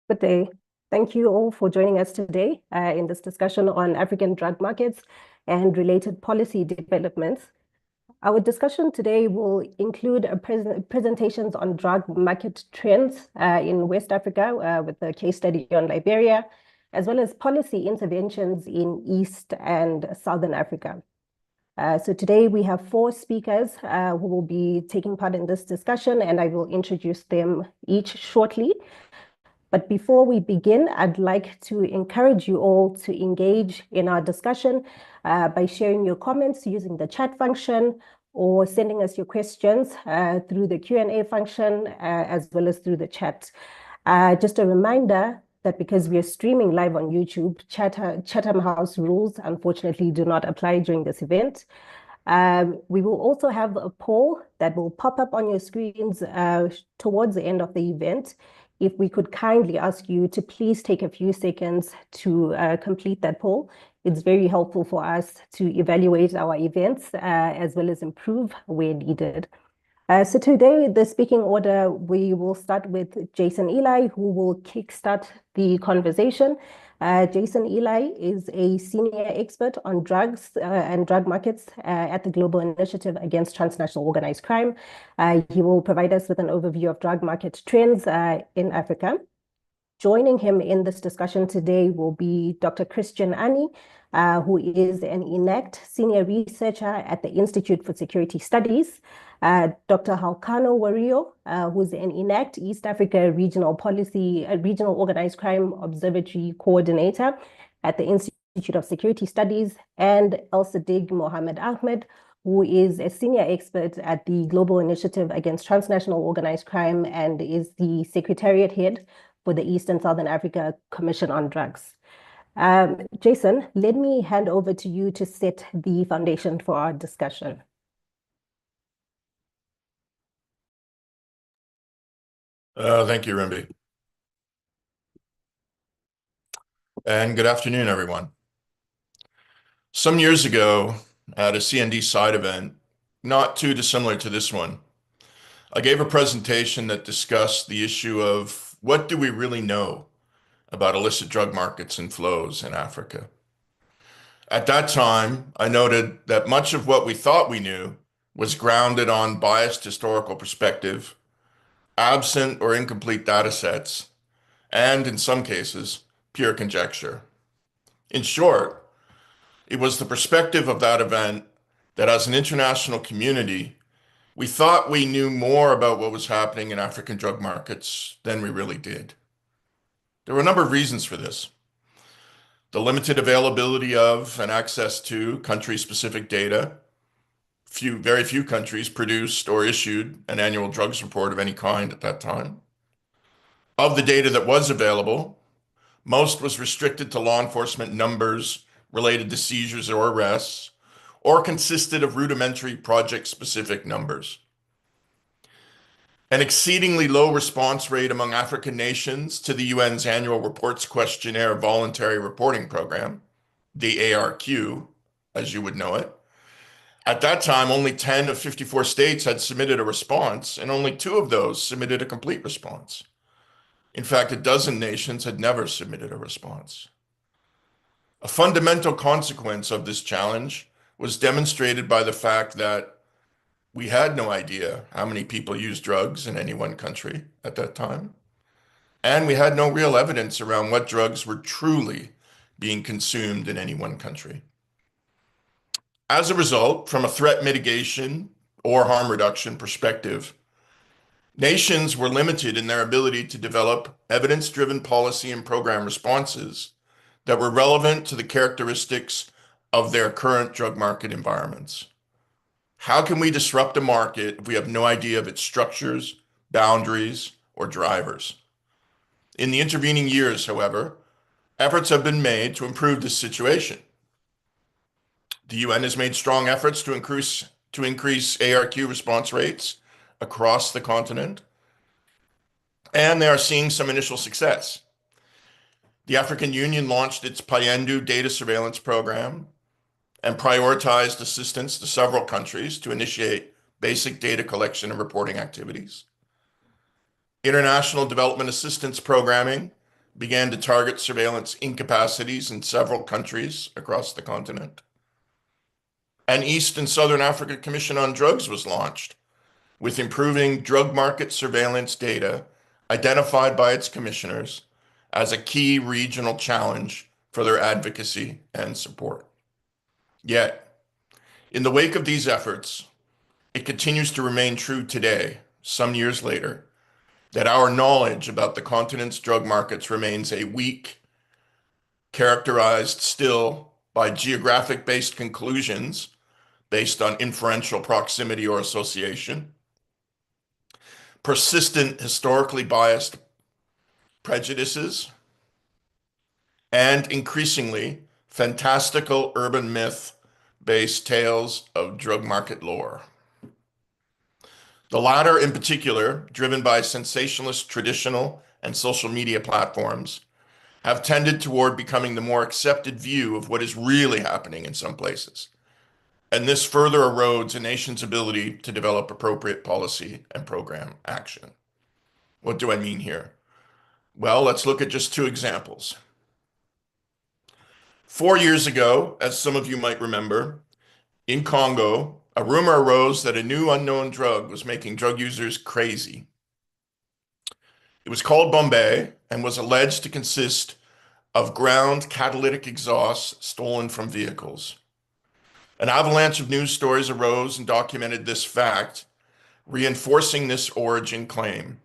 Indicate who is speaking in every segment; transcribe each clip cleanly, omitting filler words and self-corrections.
Speaker 1: Good day. Thank you all for joining us today in this discussion on African drug markets and related policy developments. Our discussion today will include presentations on drug market trends in West Africa with a case study on Liberia, as well as policy interventions in East and Southern Africa. So today we have four speakers who will be taking part in this discussion, and I will introduce them each shortly. But before we begin, I'd like to encourage you all to engage in our discussion by sharing your comments using the chat function or sending us your questions through the Q&A function as well as through the chat. Just a reminder that because we are streaming live on YouTube, Chatham House rules unfortunately do not apply during this event. We will also have a poll that will pop up on your screens towards the end of the event. If we could kindly ask you to please take a few seconds to complete that poll. It's very helpful for us to evaluate our events as well as improve where needed. So today, the speaking order, we will start with Jason Ely, who will kickstart the conversation. Jason Ely is a senior expert on drugs and drug markets at the Global Initiative Against Transnational Organized Crime. He will provide us with an overview of drug market trends in Africa. Joining him in this discussion today will be Dr. Christian Ani, who is an ENACT senior researcher at the Institute for Security Studies. Dr. Halkano Wario, who's an ENACT East Africa Regional Organized Crime Observatory Coordinator at the Institute of Security Studies, and El-Sadiq Mohammed Ahmed, who is a senior expert at the Global Initiative Against Transnational Organized Crime and is the Secretariat Head for the East and Southern Africa Commission on Drugs. Jason, let me hand over to you to set the foundation for our discussion.
Speaker 2: Thank you, Rimbi. And good afternoon, everyone. Some years ago, at a CND side event, not too dissimilar to this one, I gave a presentation that discussed the issue of what do we really know about illicit drug markets and flows in Africa. At that time, I noted that much of what we thought we knew was grounded on biased historical perspective, absent or incomplete data sets, and in some cases, pure conjecture. In short, it was the perspective of that event that as an international community, we thought we knew more about what was happening in African drug markets than we really did. There were a number of reasons for this. The limited availability of and access to country-specific data. Very few countries produced or issued an annual drugs report of any kind at that time. Of the data that was available, most was restricted to law enforcement numbers related to seizures or arrests, or consisted of rudimentary project-specific numbers. An exceedingly low response rate among African nations to the UN's annual reports questionnaire voluntary reporting program, the ARQ, as you would know it. At that time, only 10 of 54 states had submitted a response, and only 2 of those submitted a complete response. In fact, a dozen nations had never submitted a response. A fundamental consequence of this challenge was demonstrated by the fact that we had no idea how many people used drugs in any one country at that time, and we had no real evidence around what drugs were truly being consumed in any one country. As a result, from a threat mitigation or harm reduction perspective, nations were limited in their ability to develop evidence-driven policy and program responses that were relevant to the characteristics of their current drug market environments. How can we disrupt a market if we have no idea of its structures, boundaries, or drivers? In the intervening years, however, efforts have been made to improve this situation. The UN has made strong efforts to increase ARQ response rates across the continent, and they are seeing some initial success. The African Union launched its Payendu data surveillance program and prioritized assistance to several countries to initiate basic data collection and reporting activities. International development assistance programming began to target surveillance incapacities in several countries across the continent. An East and Southern Africa Commission on Drugs was launched, with improving drug market surveillance data identified by its commissioners as a key regional challenge for their advocacy and support. Yet, in the wake of these efforts, it continues to remain true today, some years later, that our knowledge about the continent's drug markets remains a weak, characterized still by geographic-based conclusions based on inferential proximity or association, persistent historically biased prejudices, and increasingly fantastical urban myth-based tales of drug market lore. The latter, in particular, driven by sensationalist traditional and social media platforms, have tended toward becoming the more accepted view of what is really happening in some places. And this further erodes a nation's ability to develop appropriate policy and program action. What do I mean here? Well, let's look at just two examples. 4 years ago, as some of you might remember, in Congo, a rumor arose that a new unknown drug was making drug users crazy. It was called Bombay and was alleged to consist of ground catalytic exhaust stolen from vehicles. An avalanche of news stories arose and documented this fact, reinforcing this origin claim.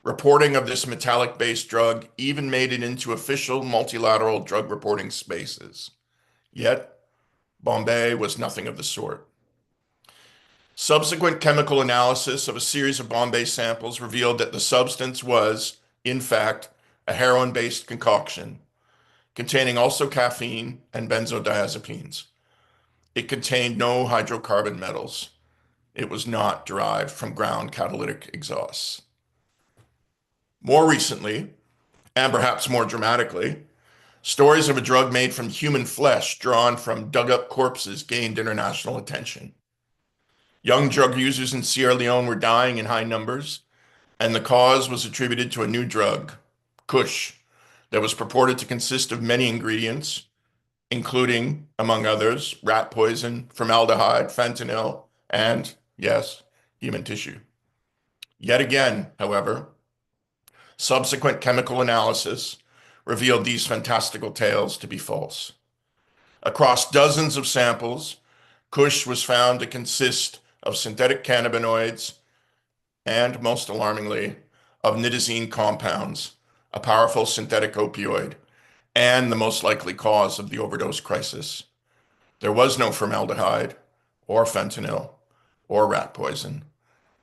Speaker 2: Reporting of this metallic-based drug even made it into official multilateral drug reporting spaces. Yet, Bombay was nothing of the sort. Subsequent chemical analysis of a series of Bombay samples revealed that the substance was, in fact, a heroin-based concoction containing also caffeine and benzodiazepines. It contained no hydrocarbon metals. It was not derived from ground catalytic exhausts. More recently, and perhaps more dramatically, stories of a drug made from human flesh drawn from dug-up corpses gained international attention. Young drug users in Sierra Leone were dying in high numbers, and the cause was attributed to a new drug, Kush, that was purported to consist of many ingredients, including, among others, rat poison, formaldehyde, fentanyl, and, yes, human tissue. Yet again, however, subsequent chemical analysis revealed these fantastical tales to be false. Across dozens of samples, Kush was found to consist of synthetic cannabinoids and, most alarmingly, of nitazene compounds, a powerful synthetic opioid, and the most likely cause of the overdose crisis. There was no formaldehyde, or fentanyl, or rat poison.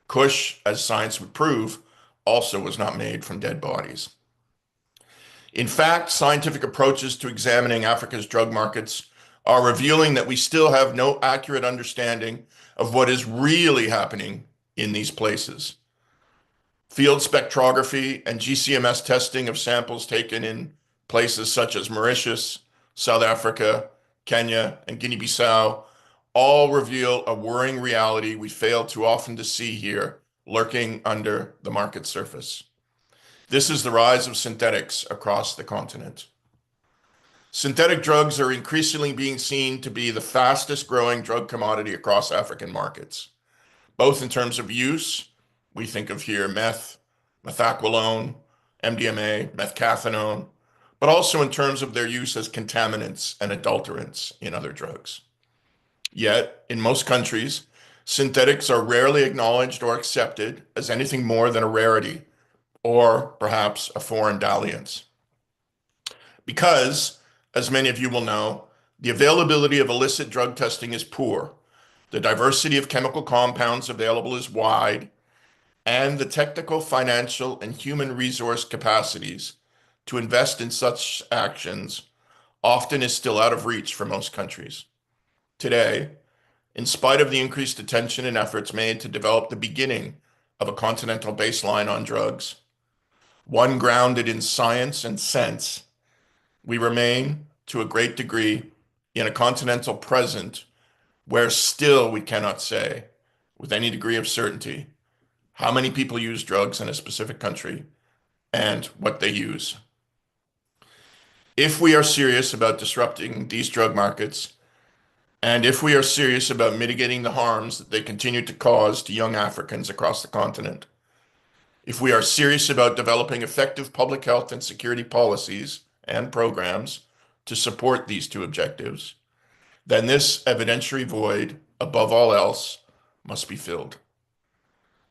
Speaker 2: Kush, as science would prove, also was not made from dead bodies. In fact, scientific approaches to examining Africa's drug markets are revealing that we still have no accurate understanding of what is really happening in these places. Field spectrography and GCMS testing of samples taken in places such as Mauritius, South Africa, Kenya, and Guinea-Bissau all reveal a worrying reality we fail too often to see here, lurking under the market surface. This is the rise of synthetics across the continent. Synthetic drugs are increasingly being seen to be the fastest growing drug commodity across African markets, both in terms of use. We think of here meth, methaqualone, MDMA, methcathinone, but also in terms of their use as contaminants and adulterants in other drugs. Yet, in most countries, synthetics are rarely acknowledged or accepted as anything more than a rarity, or perhaps a foreign dalliance. Because, as many of you will know, the availability of illicit drug testing is poor, the diversity of chemical compounds available is wide, and the technical, financial, and human resource capacities to invest in such actions often is still out of reach for most countries. Today, in spite of the increased attention and efforts made to develop the beginning of a continental baseline on drugs, one grounded in science and sense, we remain, to a great degree, in a continental present where still we cannot say, with any degree of certainty, how many people use drugs in a specific country and what they use. If we are serious about disrupting these drug markets, and if we are serious about mitigating the harms that they continue to cause to young Africans across the continent, if we are serious about developing effective public health and security policies and programs to support these two objectives, then this evidentiary void, above all else, must be filled.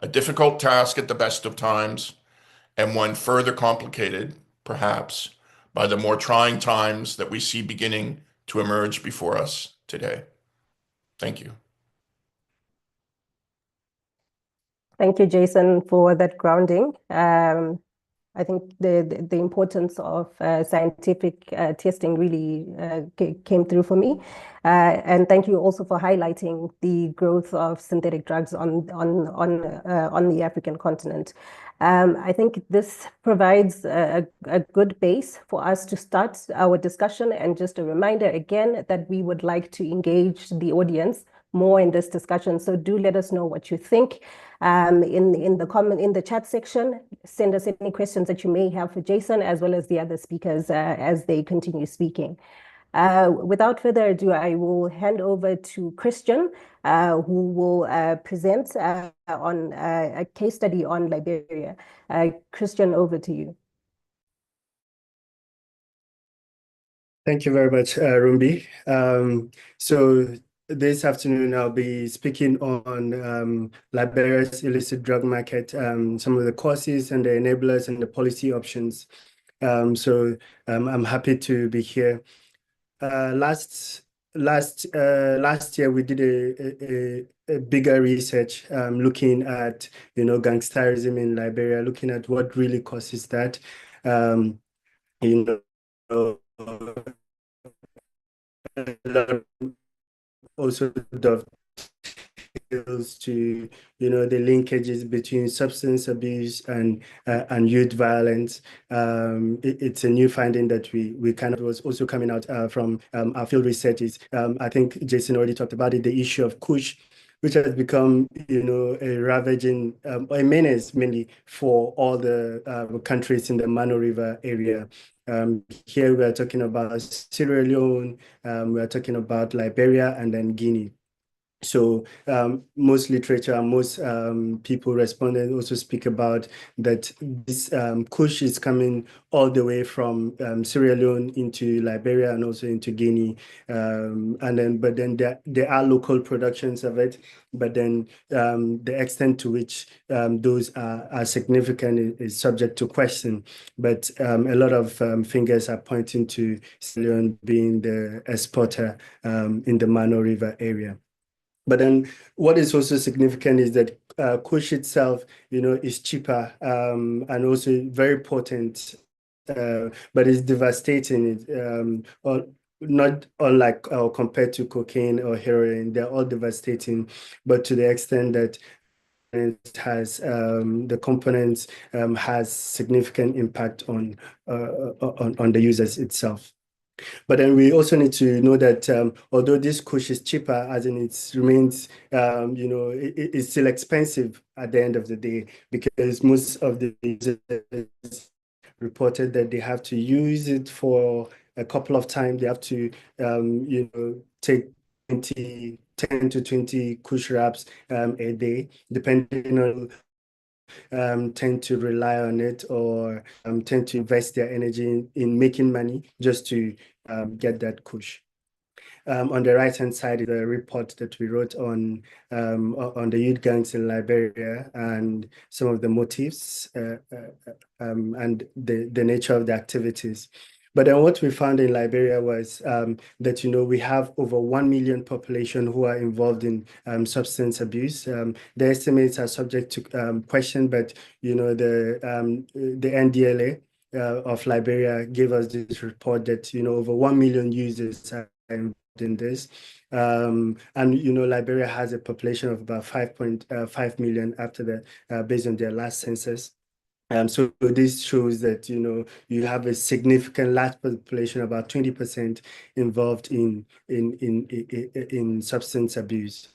Speaker 2: A difficult task at the best of times, and one further complicated, perhaps, by the more trying times that we see beginning to emerge before us today. Thank you.
Speaker 1: Thank you, Jason, for that grounding. I think the importance of scientific testing really came through for me. And thank you also for highlighting the growth of synthetic drugs on the African continent. I think this provides a good base for us to start our discussion, and just a reminder again that we would like to engage the audience more in this discussion. So do let us know what you think in the chat section. Send us any questions that you may have for Jason as well as the other speakers as they continue speaking. Without further ado, I will hand over to Christian, who will present on a case study on Liberia. Christian, over to you.
Speaker 3: Thank you very much, Rumbi. So this afternoon, I'll be speaking on Liberia's illicit drug market, some of the causes and the enablers and the policy options. I'm happy to be here. Last year, we did a bigger research looking at gangsterism in Liberia, looking at what really causes that. Also dovetails to the linkages between substance abuse and youth violence. It's a new finding that we kind of was also coming out from our field researches. I think Jason already talked about it, the issue of Kush, which has become a ravaging a menace mainly for all the countries in the Mano River area. Here we are talking about Sierra Leone, we are talking about Liberia, and then Guinea. So most literature, most people responded also speak about that this Kush is coming all the way from Sierra Leone into Liberia and also into Guinea. But then there are local productions of it. But then the extent to which those are significant is subject to question. But a lot of fingers are pointing to Sierra Leone being the exporter in the Mano River area. But then what is also significant is that Kush itself, is cheaper and also very potent, but it's devastating. Not unlike or compared to cocaine or heroin, they're all devastating, but to the extent that it has the components has significant impact on the users itself. But then we also need to know that although this Kush is cheaper, as in it remains, it's still expensive at the end of the day, because most of the users reported that they have to use it for a couple of times. They have to, take 10 to 20 Kush wraps a day, depending on tend to rely on it or tend to invest their energy in making money just to get that Kush. On the right-hand side is a report that we wrote on the youth gangs in Liberia and some of the motives and the nature of the activities. But then what we found in Liberia was that, we have over 1 million population who are involved in substance abuse. The estimates are subject to question, but, the NDLA of Liberia gave us this report that, over 1 million users are involved in this. Liberia has a population of about 5.5 million based on their last census. So this shows that, you have a significant large population, about 20% involved in substance abuse.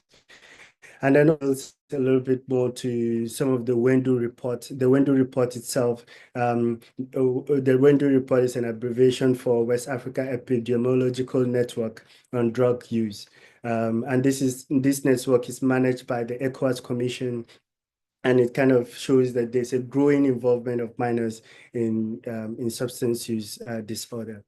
Speaker 3: And then also a little bit more to some of the Wendu report. The Wendu report itself, the Wendu report is an abbreviation for West Africa Epidemiological Network on Drug Use. And this network is managed by the ECOWAS Commission, and it kind of shows that there's a growing involvement of minors in substance use disorder.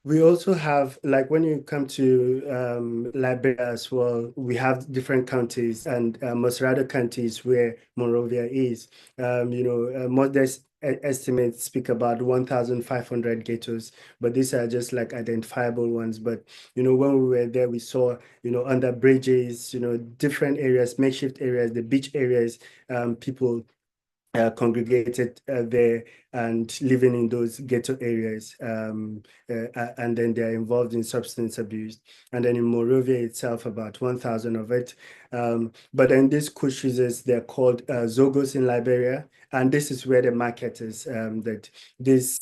Speaker 3: We also have, like when you come to Liberia as well, we have different counties, and most other counties where Monrovia is. Modest estimates speak about 1,500 ghettos, but these are just like identifiable ones. But, when we were there, we saw, under bridges, different areas, makeshift areas, the beach areas, people congregated there and living in those ghetto areas, and then they're involved in substance abuse. And then in Monrovia itself, about 1,000 of it. But then these kush users, they're called Zogos in Liberia, and this is where the market is, that this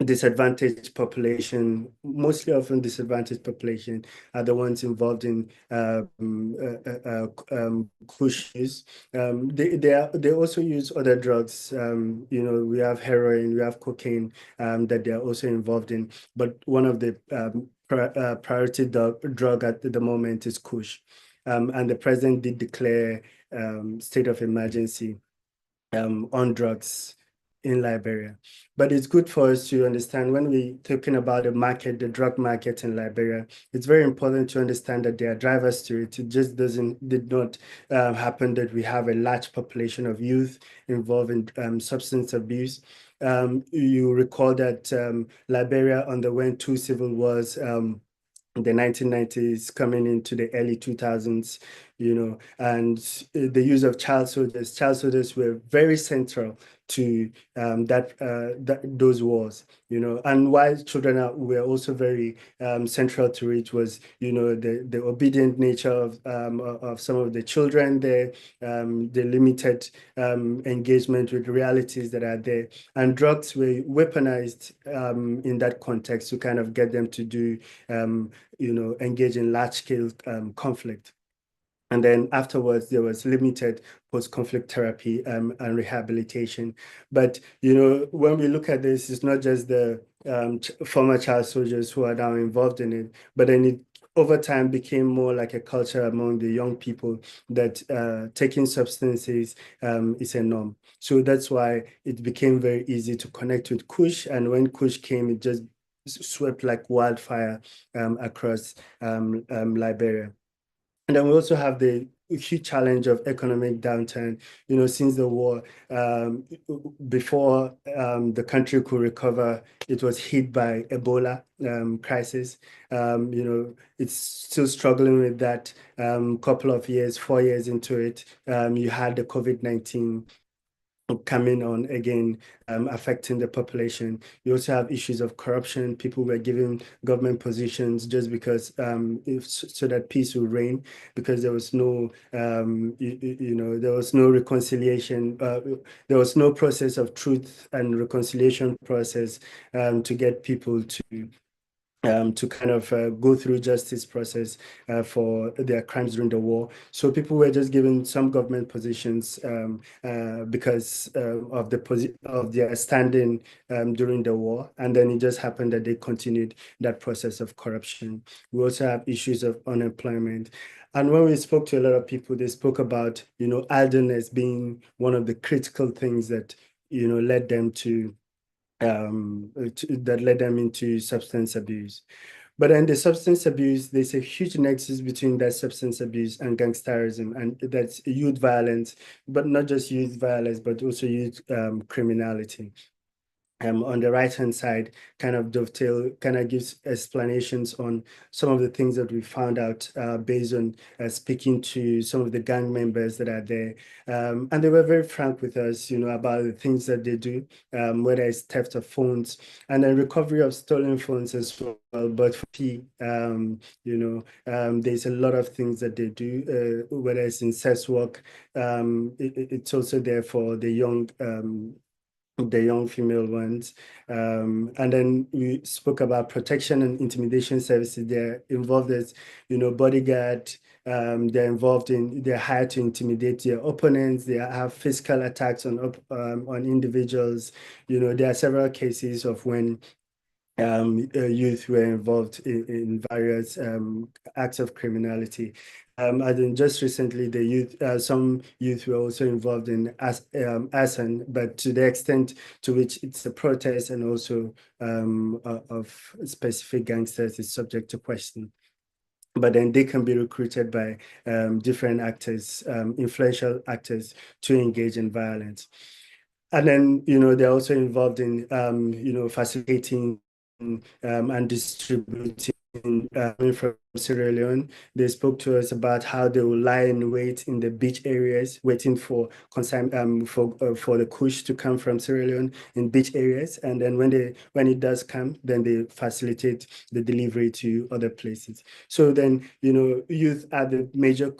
Speaker 3: disadvantaged population, mostly often disadvantaged population, are the ones involved in kush use. They also use other drugs. We have heroin, we have cocaine that they are also involved in. But one of the priority drug at the moment is kush. And the president did declare state of emergency on drugs in Liberia. But it's good for us to understand when we're talking about the market, the drug market in Liberia, it's very important to understand that there are drivers to it. It just did not happen that we have a large population of youth involved in substance abuse. You recall that Liberia underwent 2 civil wars, the 1990s coming into the early 2000s, and the use of child soldiers. Child soldiers were very central to those wars, and why children were also very central to it was, the obedient nature of some of the children there, the limited engagement with realities that are there. And drugs were weaponized in that context to kind of get them to do, engage in large-scale conflict. And then afterwards, there was limited post-conflict therapy and rehabilitation. But, when we look at this, it's not just the former child soldiers who are now involved in it, but then it over time became more like a culture among the young people that taking substances is a norm. So that's why it became very easy to connect with kush. And when kush came, it just swept like wildfire across Liberia. And then we also have the huge challenge of economic downturn, since the war. Before the country could recover, it was hit by Ebola crisis. It's still struggling with that. Couple of years, 4 years into it, you had the COVID-19 coming on again, affecting the population. You also have issues of corruption. People were given government positions just because so that peace will reign, because there was no there was no reconciliation. There was no process of truth and reconciliation process to get people to kind of go through justice process for their crimes during the war. So people were just given some government positions because of their standing during the war. And then it just happened that they continued that process of corruption. We also have issues of unemployment. And when we spoke to a lot of people, they spoke about, idleness being one of the critical things that, led them that led them into substance abuse. But in the substance abuse, there's a huge nexus between that substance abuse and gangsterism, and that's youth violence, but not just youth violence, but also youth criminality. On the right-hand side, kind of gives explanations on some of the things that we found out based on speaking to some of the gang members that are there. And they were very frank with us, about the things that they do, whether it's theft of phones and then recovery of stolen phones as well. But for there's a lot of things that they do, whether it's in sex work, it's also there for the young female ones. And then we spoke about protection and intimidation services. They're involved as, bodyguard, they're hired to intimidate their opponents. They have physical attacks on individuals. There are several cases of when youth were involved in various acts of criminality. And then just recently, some youth were also involved in arson, but to the extent to which it's a protest and also of specific gangsters is subject to question. But then they can be recruited by different actors, influential actors, to engage in violence. And then, they're also involved in, facilitating and distributing from Sierra Leone. They spoke to us about how they will lie in wait in the beach areas, waiting for the kush to come from Sierra Leone in beach areas, and then when it does come, then they facilitate the delivery to other places. So then youth are the major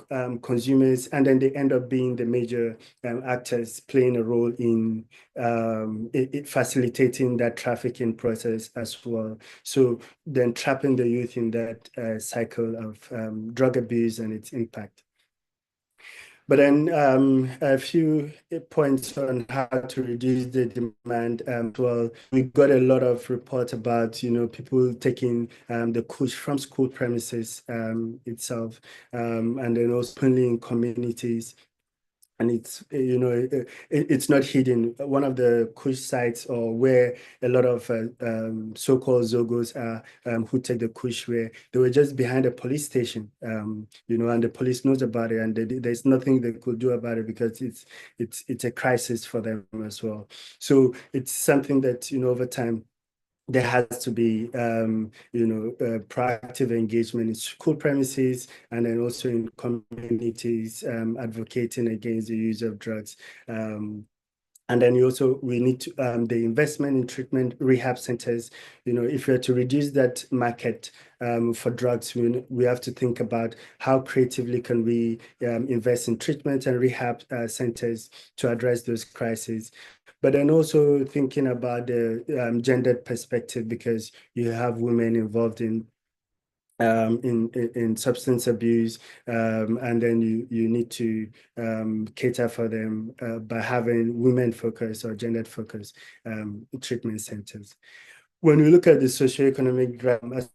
Speaker 3: consumers, and then they end up being the major actors, playing a role in facilitating that trafficking process as well. So then trapping the youth in that cycle of drug abuse and its impact. But then a few points on how to reduce the demand. Well, we got a lot of reports about people taking the kush from school premises itself, and then also openly in communities. And it's it's not hidden. One of the kush sites, or where a lot of so-called Zogos are, who take the kush, where they were just behind a police station, and the police knows about it, and there's nothing they could do about it because it's a crisis for them as well. So it's something that over time there has to be, proactive engagement in school premises, and then also in communities, advocating against the use of drugs. And then we need to, the investment in treatment rehab centers. If we're to reduce that market for drugs, we have to think about how creatively can we invest in treatment and rehab centers to address those crises. But then also thinking about the gendered perspective, because you have women involved in substance abuse, and then you need to cater for them by having women-focused or gendered-focused treatment centers. When we look at the socioeconomic drama, as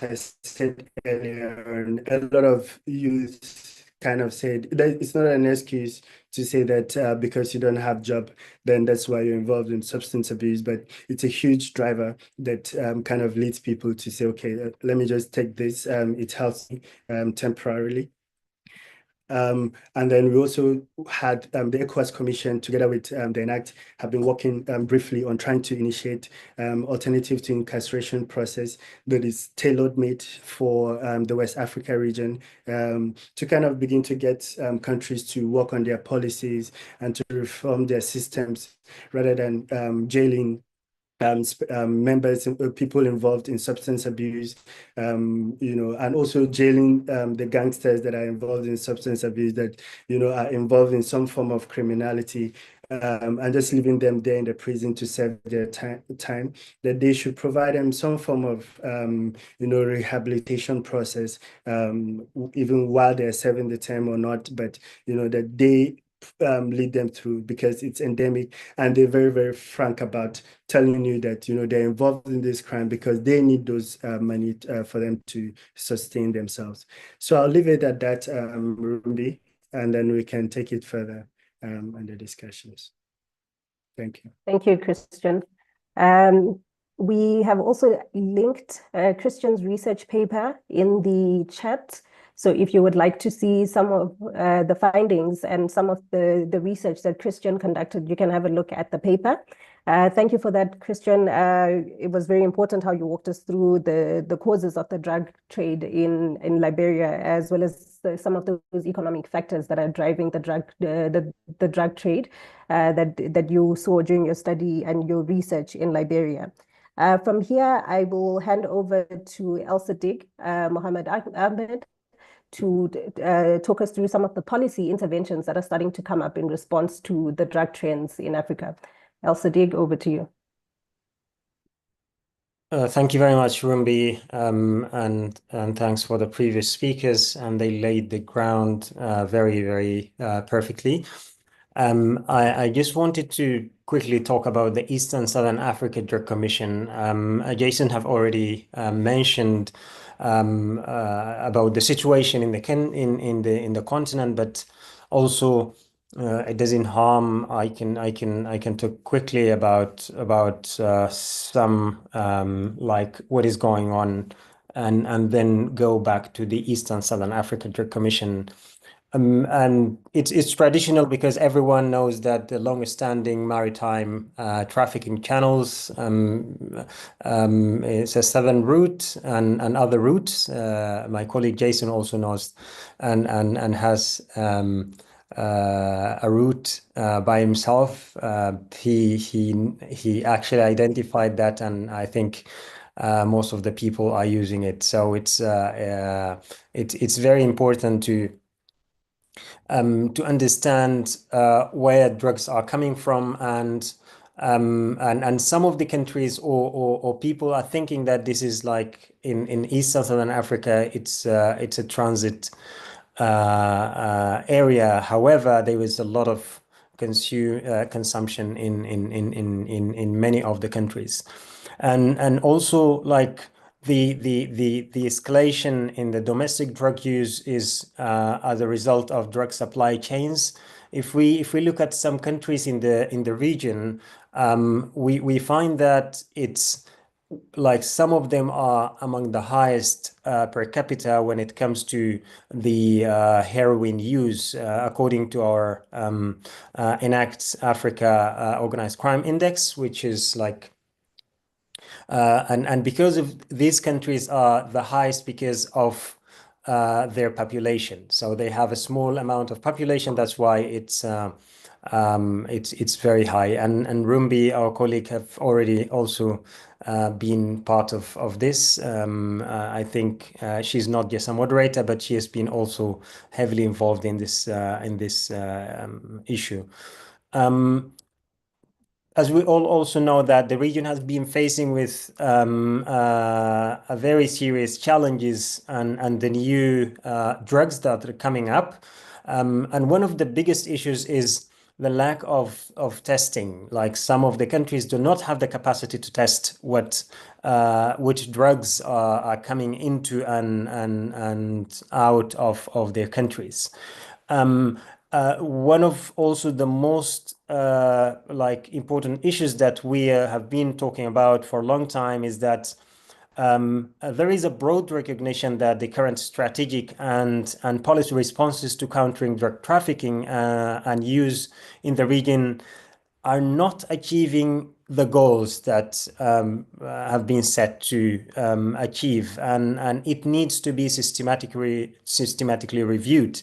Speaker 3: I said earlier, a lot of youth kind of said that it's not an excuse to say that because you don't have a job, then that's why you're involved in substance abuse. But it's a huge driver that kind of leads people to say, okay, let me just take this. It helps me temporarily. And then we also had the ECOWAS Commission, together with the ENACT, have been working briefly on trying to initiate alternative to incarceration process that is tailor-made for the West Africa region, to kind of begin to get countries to work on their policies and to reform their systems rather than jailing members, people involved in substance abuse, and also jailing the gangsters that are involved in substance abuse, that are involved in some form of criminality, and just leaving them there in the prison to serve their time. That they should provide them some form of rehabilitation process, even while they're serving the term or not, but that they lead them through, because it's endemic, and they're very, very frank about telling you that they're involved in this crime because they need those money for them to sustain themselves. So I'll leave it at that, Rumbi, and then we can take it further in the discussions. Thank you.
Speaker 1: Thank you, Christian. We have also linked Christian's research paper in the chat. So if you would like to see some of the findings and some of the research that Christian conducted, you can have a look at the paper. Thank you for that, Christian. It was very important how you walked us through the causes of the drug trade in Liberia, as well as some of those economic factors that are driving the drug trade that you saw during your study and your research in Liberia. From here, I will hand over to El Sadiq Mohammed Ahmed to talk us through some of the policy interventions that are starting to come up in response to the drug trends in Africa. El Sadiq, over to you.
Speaker 4: Thank you very much, Rumbi, and thanks for the previous speakers, and they laid the ground very perfectly. I just wanted to quickly talk about the Eastern Southern Africa Drug Commission. Jason have already mentioned about the situation in the continent, but also it doesn't harm. I can talk quickly about some like what is going on, and then go back to the Eastern Southern Africa Drug Commission. And it's traditional because everyone knows that the longest-standing maritime trafficking channels, it's a southern route and other routes. My colleague Jason also knows and has a route by himself. He actually identified that, and I think most of the people are using it. So it's very important to understand where drugs are coming from, and some of the countries or people are thinking that this is like in East Southern Africa, it's a transit area. However, there is a lot of consumption in many of the countries, and also like the escalation in the domestic drug use is as a result of drug supply chains. If we look at some countries in the region, we find that it's like some of them are among the highest per capita when it comes to the heroin use, according to our ENACT Africa Organized Crime Index, which is like and because of these countries are the highest because of their population. So they have a small amount of population. That's why it's very high. And Rumbi, our colleague, have already also been part of this. I think she's not just a moderator, but she has been also heavily involved in this issue. As we all also know that the region has been facing with a very serious challenges and the new drugs that are coming up. And one of the biggest issues is the lack of testing. Like some of the countries do not have the capacity to test which drugs are coming into and out of their countries. One of also the most like important issues that we have been talking about for a long time is that there is a broad recognition that the current strategic and policy responses to countering drug trafficking and use in the region are not achieving the goals that have been set to achieve, and it needs to be systematically reviewed.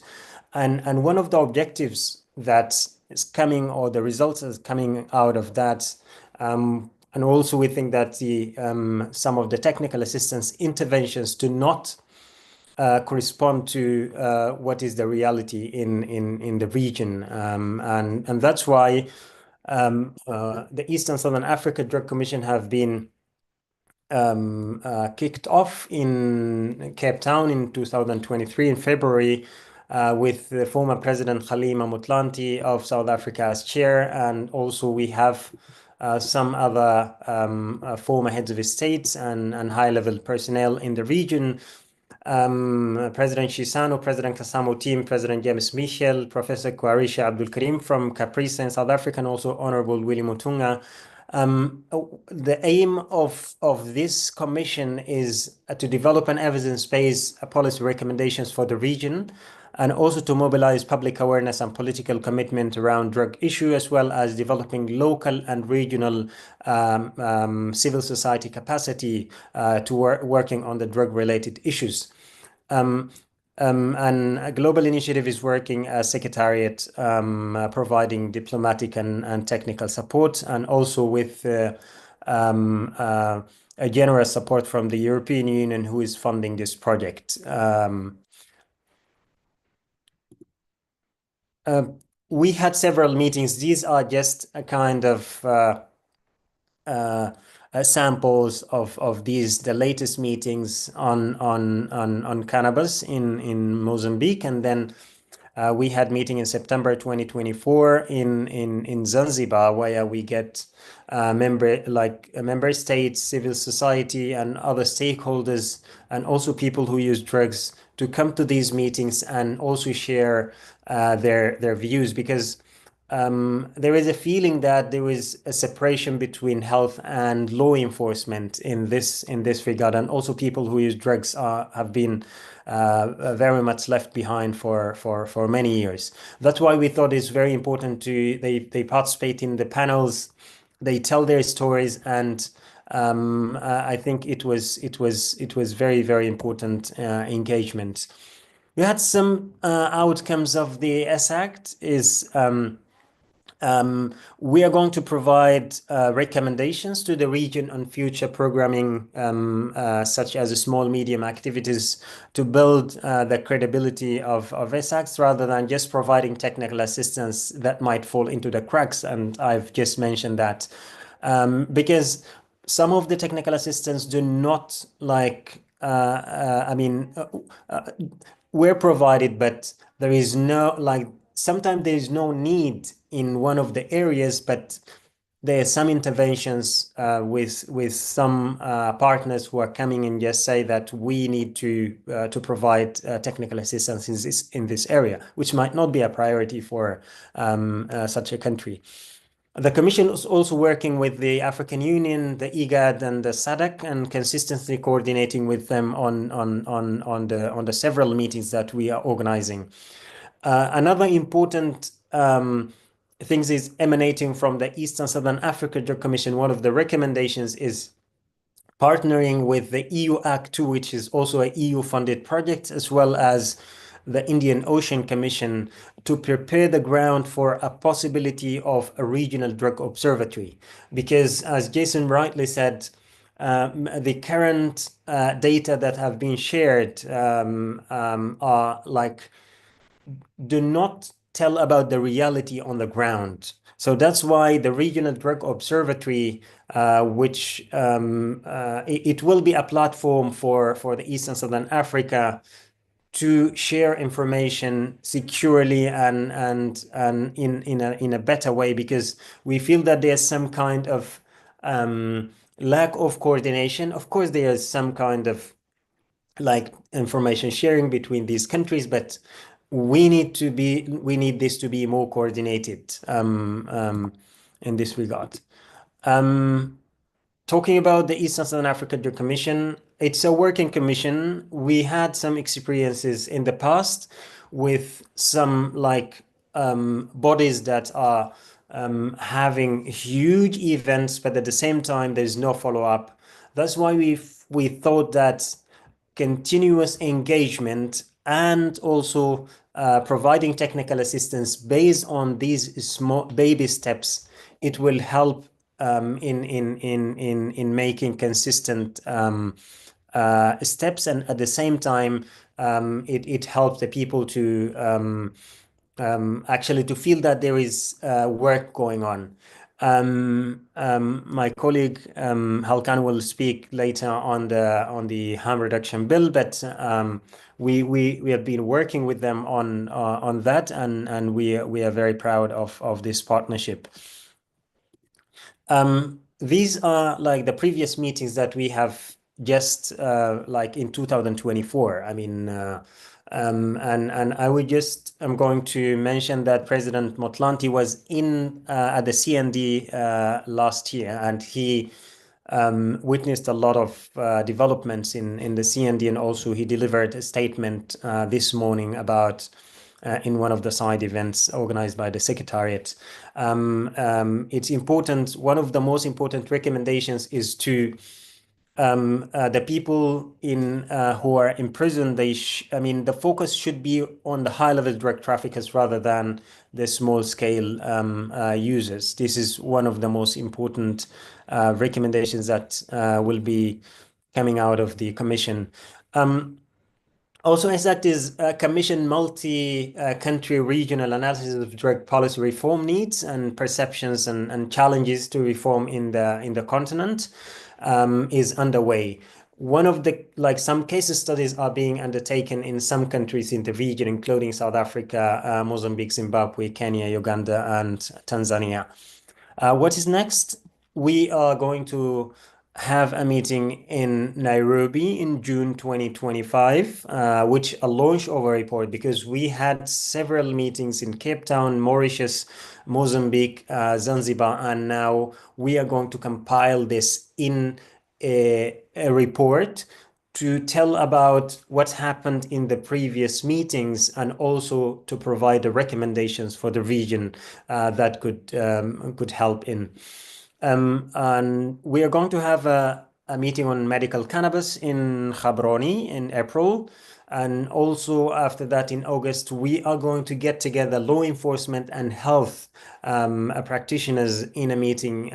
Speaker 4: And one of the objectives that is coming, or the results that's coming out of that, and also we think that the some of the technical assistance interventions do not correspond to what is the reality in the region, and that's why the Eastern Southern Africa Drug Commission have been kicked off in Cape Town in 2023 in February, with the former President Kgalema Motlanthe of South Africa as chair, and also we have some other former heads of states and high-level personnel in the region. President Shisano, President Kasamo Team, President James Michel, Professor Kwarisha Abdul Karim from Caprice in South Africa, and also Honorable Willie Mutunga. The aim of this commission is to develop an evidence-based policy recommendations for the region, and also to mobilize public awareness and political commitment around drug issue, as well as developing local and regional civil society capacity to working on the drug-related issues. And a global initiative is working as secretariat, providing diplomatic and technical support, and also with a generous support from the European Union, who is funding this project. We had several meetings. These are just a kind of a samples of the latest meetings on cannabis in Mozambique, and then we had meeting in September 2024 in Zanzibar, where we get member states, civil society, and other stakeholders, and also people who use drugs to come to these meetings and also share their views, because there is a feeling that there is a separation between health and law enforcement in this regard, and also people who use drugs have been very much left behind for many years. That's why we thought it's very important they participate in the panels, they tell their stories, and I think it was very, very important engagement. We had some outcomes of the ESACT is we are going to provide recommendations to the region on future programming, such as small, medium activities, to build the credibility of ESACT, rather than just providing technical assistance that might fall into the cracks. And I've just mentioned that because some of the technical assistance do not we're provided, but there is no sometimes there is no need in one of the areas, but there are some interventions with some partners who are coming and just say that we need to provide technical assistance in this area, which might not be a priority for such a country. The Commission is also working with the African Union, the IGAD, and the SADC, and consistently coordinating with them on the several meetings that we are organizing. Another important things is emanating from the East and Southern Africa Drug Commission. One of the recommendations is partnering with the EU Act II, which is also a EU-funded project, as well as the Indian Ocean Commission, to prepare the ground for a possibility of a regional drug observatory. Because, as Jason rightly said, the current data that have been shared are do not tell about the reality on the ground. So that's why the Regional Drug Observatory, which it will be a platform for the East and Southern Africa to share information securely and in a better way, because we feel that there's some kind of lack of coordination. Of course, there's some kind of information sharing between these countries, but we need this to be more coordinated in this regard. Talking about the East and Southern Africa Drug Commission, it's a working commission. We had some experiences in the past with some bodies that are having huge events, but at the same time there's no follow-up. That's why we thought that continuous engagement and also providing technical assistance based on these small baby steps, it will help in making consistent steps, and at the same time it helps the people to actually to feel that there is work going on. My colleague Halkan will speak later on the harm reduction bill, but we have been working with them on that, and we are very proud of this partnership. These are the previous meetings that we have just in 2024. I mean, and I'm going to mention that President Motlanthe was at the CND last year, and he witnessed a lot of developments in the CND, and also he delivered a statement this morning about in one of the side events organized by the Secretariat. It's important. One of the most important recommendations is to the people who are in prison. The focus should be on the high-level drug traffickers rather than the small-scale users. This is one of the most important recommendations that will be coming out of the Commission. Also, ESACT is commissioned multi-country regional analysis of drug policy reform needs and perceptions and challenges to reform in the continent is underway. One of the some case studies are being undertaken in some countries in the region, including South Africa, Mozambique, Zimbabwe, Kenya, Uganda, and Tanzania. What is next? We are going to have a meeting in Nairobi in June 2025, which a launch of a report, because we had several meetings in Cape Town, Mauritius, Mozambique, Zanzibar, and now we are going to compile this in a report to tell about what's happened in the previous meetings and also to provide the recommendations for the region that could help in. And we are going to have a meeting on medical cannabis in Gaborone in April. And also after that, in August, we are going to get together law enforcement and health practitioners in a meeting.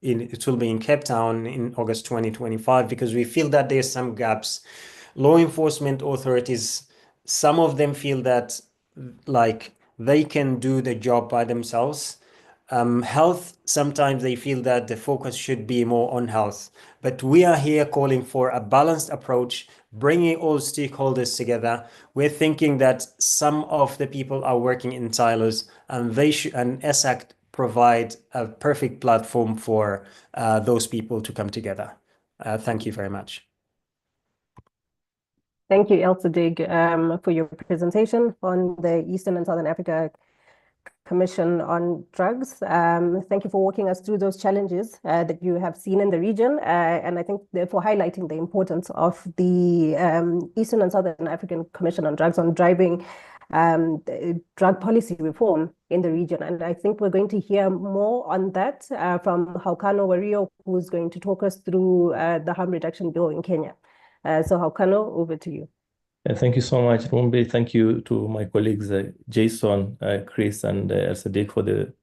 Speaker 4: It will be in Cape Town in August 2025, because we feel that there's some gaps. Law enforcement authorities, some of them feel that they can do the job by themselves. Health, sometimes they feel that the focus should be more on health. But we are here calling for a balanced approach, bringing all stakeholders together. We're thinking that some of the people are working in silos, and ESACT provide a perfect platform for those people to come together. Thank you very much.
Speaker 1: Thank you, El Sadiq, for your presentation on the Eastern and Southern Africa Commission on Drugs. Thank you for walking us through those challenges that you have seen in the region, and I think therefore highlighting the importance of the Eastern and Southern African Commission on Drugs on driving drug policy reform in the region. And I think we're going to hear more on that from Haukano Wario, who's going to talk us through the harm reduction bill in Kenya. So Haukano, over to you.
Speaker 5: Thank you so much, Rumbi. Thank you to my colleagues, Jason, Chris, and El Sadiq for the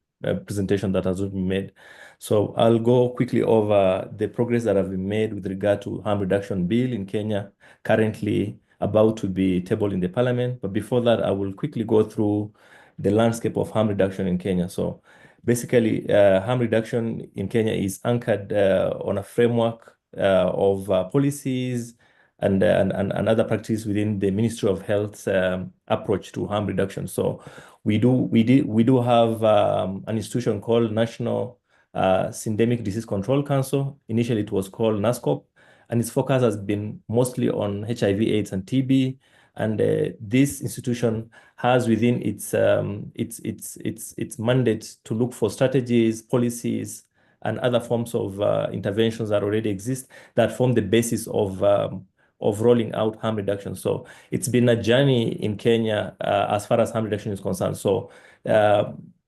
Speaker 5: presentation that has been made. So I'll go quickly over the progress that have been made with regard to harm reduction bill in Kenya, currently about to be tabled in the parliament. But before that, I will quickly go through the landscape of harm reduction in Kenya. So basically, harm reduction in Kenya is anchored on a framework of policies and other practices within the Ministry of Health's approach to harm reduction. So we do have an institution called National Syndemic Disease Control Council. Initially, it was called NASCOP, and its focus has been mostly on HIV/AIDS and TB. And this institution has within its mandate to look for strategies, policies, and other forms of interventions that already exist that form the basis of rolling out harm reduction. So it's been a journey in Kenya as far as harm reduction is concerned. So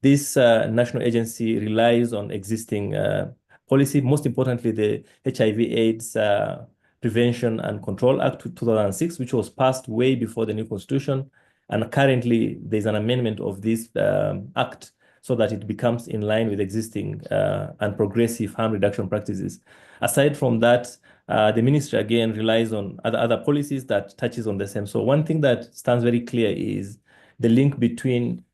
Speaker 5: this national agency relies on existing policy, most importantly, the HIV/AIDS Prevention and Control Act 2006, which was passed way before the new constitution. And currently, there's an amendment of this act so that it becomes in line with existing and progressive harm reduction practices. Aside from that, the ministry again relies on other policies that touches on the same. So one thing that stands very clear is the link between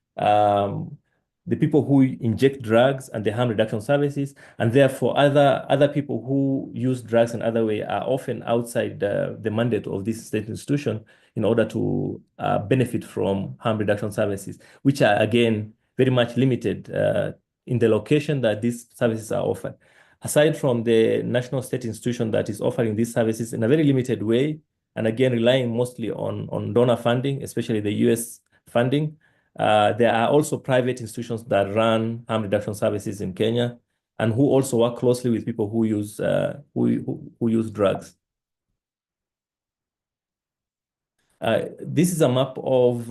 Speaker 5: the people who inject drugs and the harm reduction services, and therefore other people who use drugs in other way are often outside the mandate of this state institution in order to benefit from harm reduction services, which are again very much limited in the location that these services are offered. Aside from the national state institution that is offering these services in a very limited way, and again relying mostly on donor funding, especially the US funding, there are also private institutions that run harm reduction services in Kenya and who also work closely with people who use drugs. This is a map of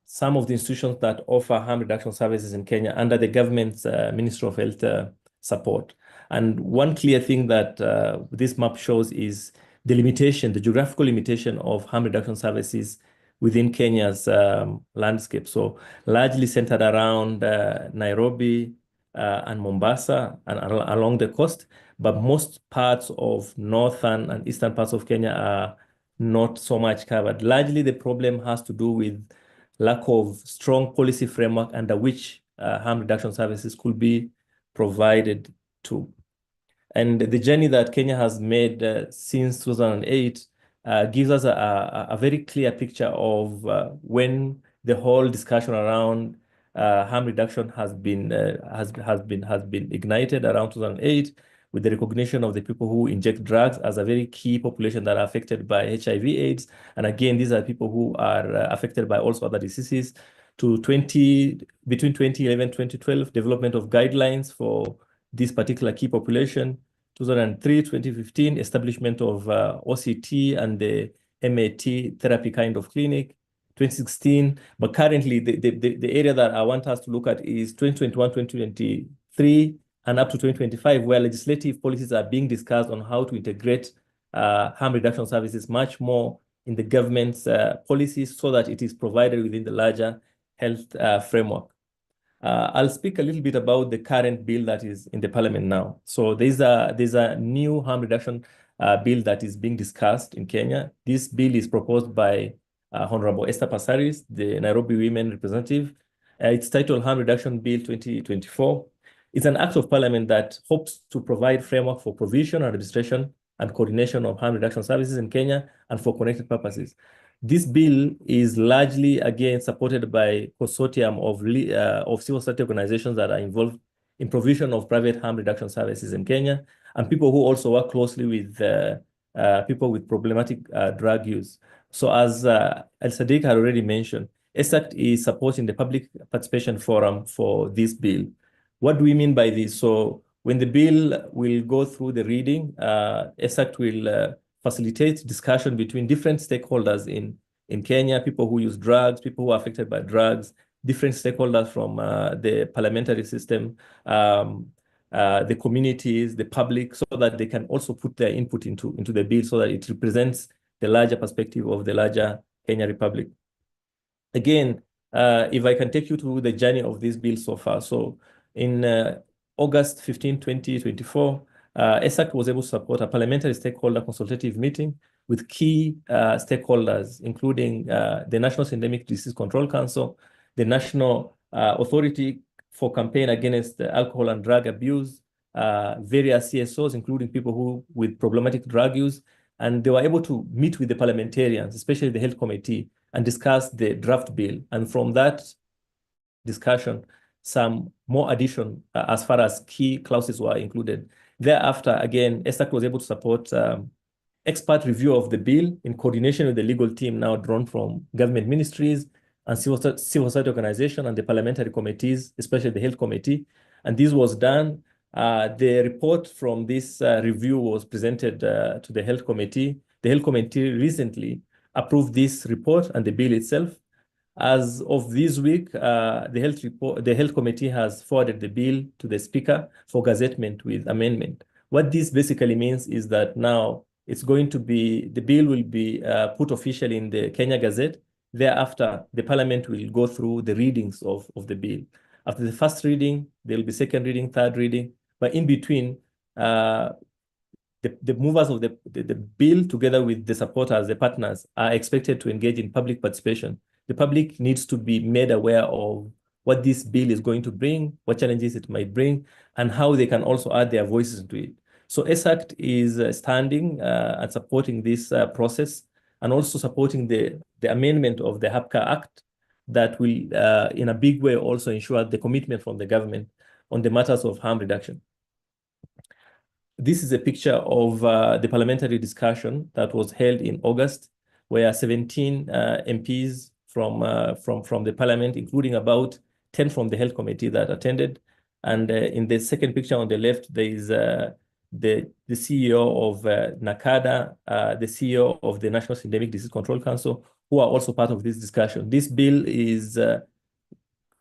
Speaker 5: some of the institutions that offer harm reduction services in Kenya under the government's Ministry of Health support. And one clear thing that this map shows is the limitation, the geographical limitation of harm reduction services within Kenya's landscape. So largely centered around Nairobi and Mombasa and along the coast, but most parts of northern and eastern parts of Kenya are not so much covered. Largely, the problem has to do with lack of strong policy framework under which harm reduction services could be provided to. And the journey that Kenya has made since 2008 gives us a very clear picture of when the whole discussion around harm reduction has been ignited around 2008, with the recognition of the people who inject drugs as a very key population that are affected by HIV/AIDS. And again, these are people who are affected by also other diseases. Between 2011 and 2012, development of guidelines for this particular key population. 2003, 2015, establishment of OCT and the MAT therapy kind of clinic. 2016, but currently the area that I want us to look at is 2021, 2023, and up to 2025, where legislative policies are being discussed on how to integrate harm reduction services much more in the government's policies so that it is provided within the larger health framework. I'll speak a little bit about the current bill that is in the parliament now. So there's a new harm reduction bill that is being discussed in Kenya. This bill is proposed by Honorable Esther Passaris, the Nairobi Women Representative. It's titled Harm Reduction Bill 2024. It's an act of parliament that hopes to provide framework for provision, administration, and coordination of harm reduction services in Kenya and for connected purposes. This bill is largely, again, supported by consortium of civil society organizations that are involved in provision of private harm reduction services in Kenya, and people who also work closely with people with problematic drug use. So as El-Sadiq had already mentioned, ESSACT is supporting the Public Participation Forum for this bill. What do we mean by this? So when the bill will go through the reading, ESSACT will facilitate discussion between different stakeholders in Kenya, people who use drugs, people who are affected by drugs, different stakeholders from the parliamentary system, the communities, the public, so that they can also put their input into the bill so that it represents the larger perspective of the larger Kenya Republic. Again, if I can take you through the journey of this bill so far. So in August 15, 2024, ESSACT was able to support a parliamentary stakeholder consultative meeting with key stakeholders, including the National Endemic Disease Control Council, the National Authority for Campaign Against Alcohol and Drug Abuse, various CSOs, including people who with problematic drug use, and they were able to meet with the parliamentarians, especially the Health Committee, and discuss the draft bill. And from that discussion, some more addition as far as key clauses were included. Thereafter, again, ESSACT was able to support expert review of the bill in coordination with the legal team now drawn from government ministries and civil society organization and the parliamentary committees, especially the Health Committee. And this was done. The report from this review was presented to the Health Committee. The Health Committee recently approved this report and the bill itself. As of this week, the Health Committee has forwarded the bill to the Speaker for gazettement with amendment. What this basically means is that now it's going to be, the bill will be put officially in the Kenya Gazette. Thereafter, the Parliament will go through the readings of the bill. After the first reading, there will be second reading, third reading. But in between, the movers of the bill, together with the supporters, the partners, are expected to engage in public participation. The public needs to be made aware of what this bill is going to bring, what challenges it might bring, and how they can also add their voices to it. So ESSACT is standing and supporting this process, and also supporting the amendment of the HAPCA Act that will, in a big way, also ensure the commitment from the government on the matters of harm reduction. This is a picture of the parliamentary discussion that was held in August, where 17 MPs from the parliament, including about 10 from the Health Committee that attended. And in the second picture on the left, there is the CEO of NACADA, the CEO of the National Endemic Disease Control Council, who are also part of this discussion. This bill is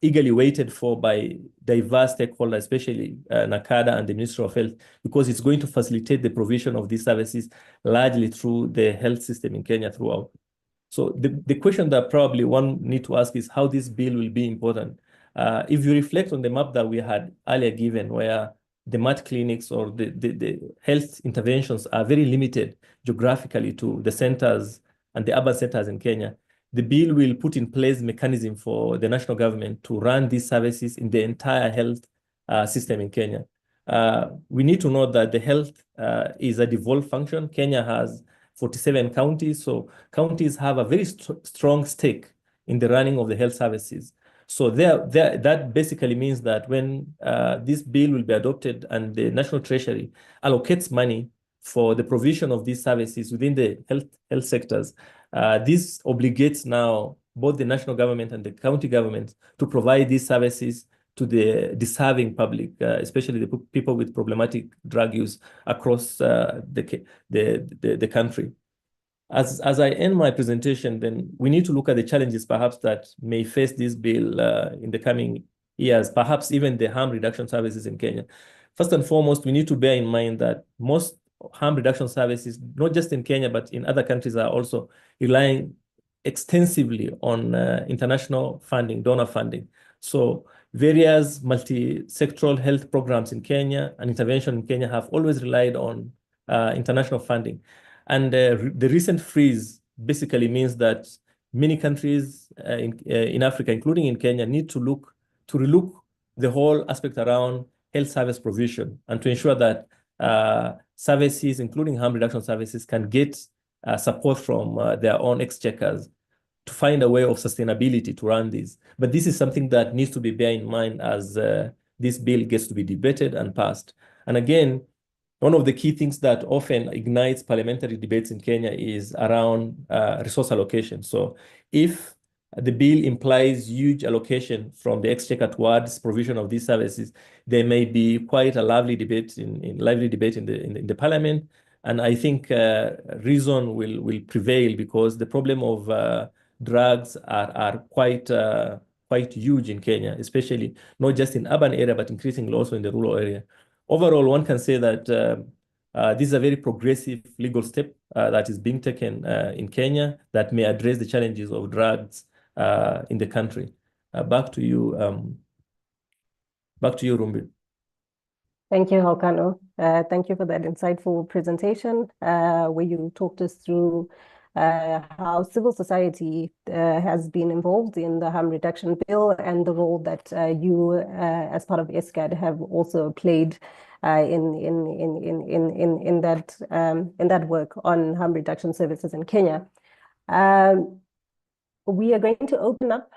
Speaker 5: eagerly waited for by diverse stakeholders, especially NACADA and the Ministry of Health, because it's going to facilitate the provision of these services largely through the health system in Kenya throughout. So the question that probably one need to ask is how this bill will be important. If you reflect on the map that we had earlier given, where the MAT clinics or the health interventions are very limited geographically to the centers and the urban centers in Kenya. The bill will put in place mechanism for the national government to run these services in the entire health system in Kenya. We need to know that the health is a devolved function. Kenya has 47 counties, so counties have a very strong stake in the running of the health services. So that basically means that when this bill will be adopted and the National Treasury allocates money for the provision of these services within the health sectors, this obligates now both the national government and the county government to provide these services to the deserving public, especially the people with problematic drug use across the country. As I end my presentation, then we need to look at the challenges perhaps that may face this bill in the coming years, perhaps even the harm reduction services in Kenya. First and foremost, we need to bear in mind that most harm reduction services, not just in Kenya, but in other countries, are also relying extensively on international funding, donor funding. So various multi-sectoral health programs in Kenya and intervention in Kenya have always relied on international funding. And the recent freeze basically means that many countries in Africa, including in Kenya, need to relook the whole aspect around health service provision and to ensure that services, including harm reduction services, can get support from their own exchequers to find a way of sustainability to run these. But this is something that needs to be bear in mind as this bill gets to be debated and passed. And again, one of the key things that often ignites parliamentary debates in Kenya is around resource allocation. So if the bill implies huge allocation from the exchequer towards provision of these services, there may be quite a lively debate in the parliament. And I think reason will prevail, because the problem of drugs are quite huge in Kenya, especially not just in urban area, but increasingly also in the rural area. Overall, one can say that this is a very progressive legal step that is being taken in Kenya that may address the challenges of drugs in the country. Back to you, Rumbi.
Speaker 1: Thank you, Halkano. Thank you for that insightful presentation, where you talked us through how civil society has been involved in the harm reduction bill and the role that you, as part of ESCAD, have also played in that work on harm reduction services in Kenya. We are going to open up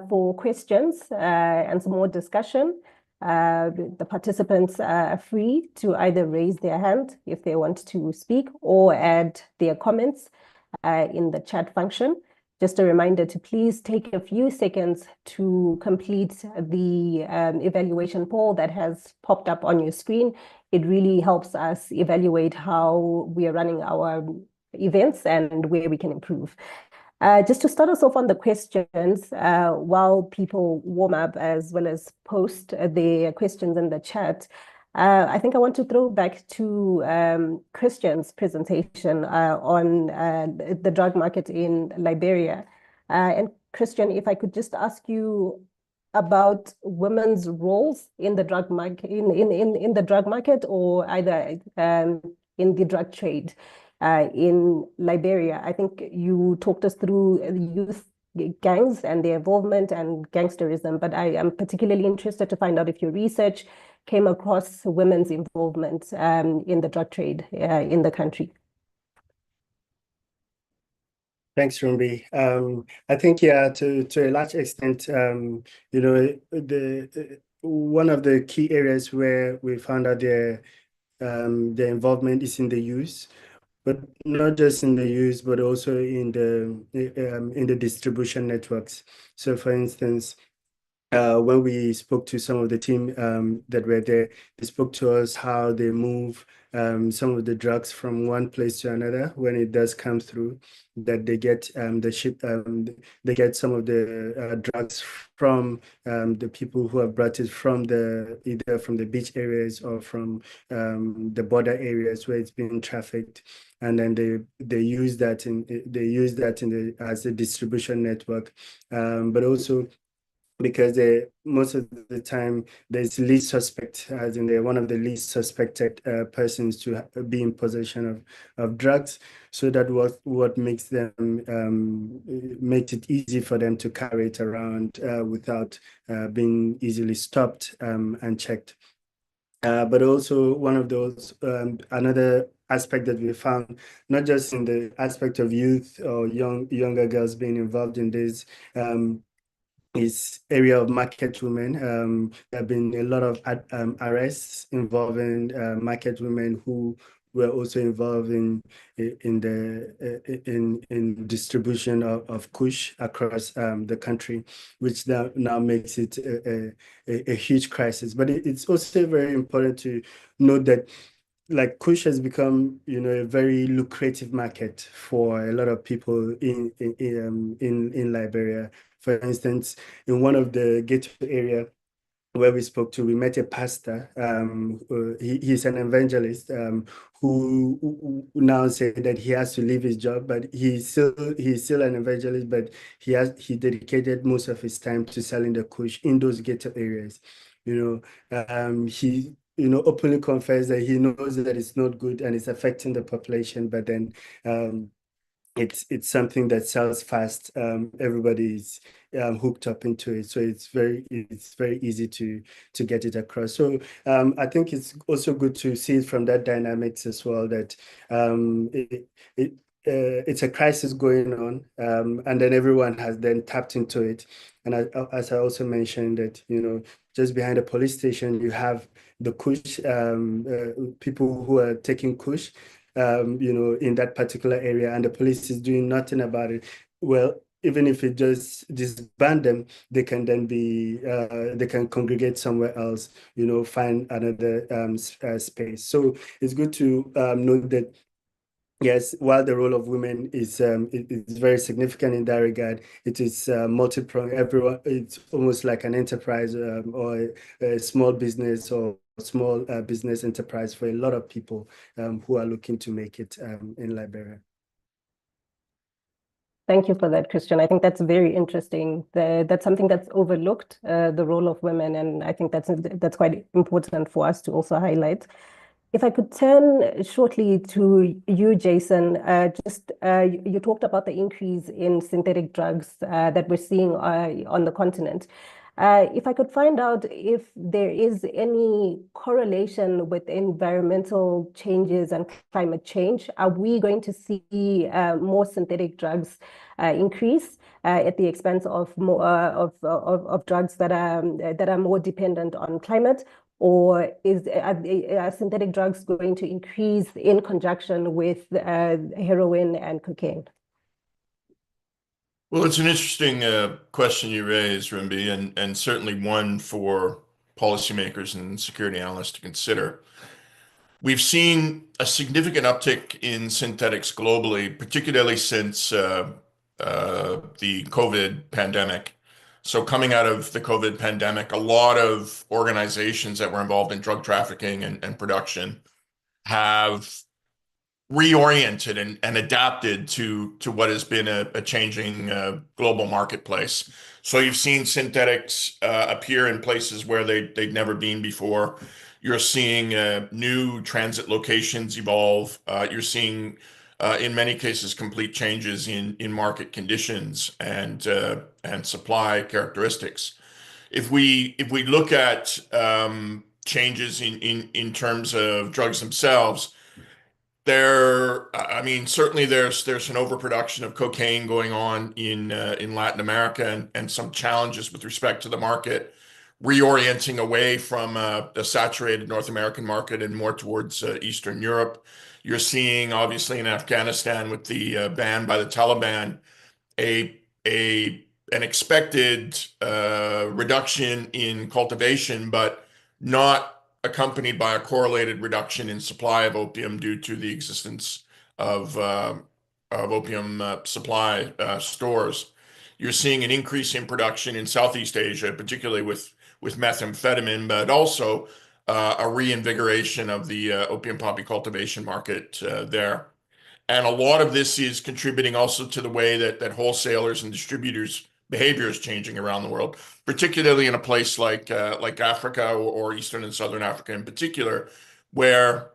Speaker 1: for questions and some more discussion. The participants are free to either raise their hand if they want to speak or add their comments in the chat function. Just a reminder to please take a few seconds to complete the evaluation poll that has popped up on your screen. It really helps us evaluate how we are running our events and where we can improve. Just to start us off on the questions, while people warm up as well as post their questions in the chat, I think I want to throw back to Christian's presentation on the drug market in Liberia. And Christian, if I could just ask you about women's roles in the drug market, in the drug market, or either in the drug trade in Liberia. I think you talked us through youth gangs and their involvement and gangsterism, but I am particularly interested to find out if your research came across women's involvement in the drug trade in the country.
Speaker 3: Thanks, Rumbi. I think, yeah, to a large extent, you know, one of the key areas where we found out their involvement is in the use, but not just in the use, but also in the distribution networks. So, for instance, when we spoke to some of the team that were there, they spoke to us how they move some of the drugs from one place to another. When it does come through, that they get they get some of the drugs from the people who have brought it from either from the beach areas or from the border areas where it's being trafficked, and then they use that as a distribution network, but also because most of the time there's least suspect, as in they're one of the least suspected persons to be in possession of drugs. So that what makes them makes it easy for them to carry it around without being easily stopped and checked. But also one of those another aspect that we found, not just in the aspect of youth or younger girls being involved in this, is area of market women. There have been a lot of arrests involving market women who were also involved in distribution of Kush across the country, which now makes it a huge crisis. But it's also very important to note that, like, Kush has become, a very lucrative market for a lot of people in Liberia. For instance, in one of the ghetto area where we spoke to, we met a pastor. He's an evangelist who now said that he has to leave his job, but he's still an evangelist, but he dedicated most of his time to selling the Kush in those ghetto areas. He openly confessed that he knows that it's not good and it's affecting the population, but then it's something that sells fast. Everybody's hooked up into it, so it's very easy to get it across. So I think it's also good to see it from that dynamics as well, that it's a crisis going on, and then everyone has then tapped into it. And as I also mentioned, that just behind the police station you have the Kush, people who are taking Kush, in that particular area, and the police is doing nothing about it. Well, even if it just disband them, they can then they can congregate somewhere else, find another space. So it's good to note that, yes, while the role of women is very significant in that regard, it is multi-pronged. It's almost like an enterprise or a small business or small business enterprise for a lot of people who are looking to make it in Liberia.
Speaker 1: Thank you for that, Christian. I think that's very interesting. That's something that's overlooked, the role of women, and I think that's quite important for us to also highlight. If I could turn shortly to you, Jason, you talked about the increase in synthetic drugs that we're seeing on the continent. If I could find out if there is any correlation with environmental changes and climate change, are we going to see more synthetic drugs increase at the expense of more of drugs that are more dependent on climate? Or are synthetic drugs going to increase in conjunction with heroin and cocaine?
Speaker 2: Well, it's an interesting question you raise, Rimbi, and certainly one for policymakers and security analysts to consider. We've seen a significant uptick in synthetics globally, particularly since the COVID pandemic. So coming out of the COVID pandemic, a lot of organizations that were involved in drug trafficking and production have reoriented and adapted to what has been a changing global marketplace. So you've seen synthetics appear in places where they'd never been before. You're seeing new transit locations evolve. You're seeing, in many cases, complete changes in market conditions and supply characteristics. If we look at changes in terms of drugs themselves, certainly there's an overproduction of cocaine going on in Latin America and some challenges with respect to the market, reorienting away from the saturated North American market and more towards Eastern Europe. You're seeing, obviously, in Afghanistan with the ban by the Taliban, an expected reduction in cultivation, but not accompanied by a correlated reduction in supply of opium due to the existence of opium supply stores. You're seeing an increase in production in Southeast Asia, particularly with methamphetamine, but also a reinvigoration of the opium poppy cultivation market there. And a lot of this is contributing also to the way that wholesalers and distributors behavior is changing around the world, particularly in a place like Africa or Eastern and Southern Africa in particular, where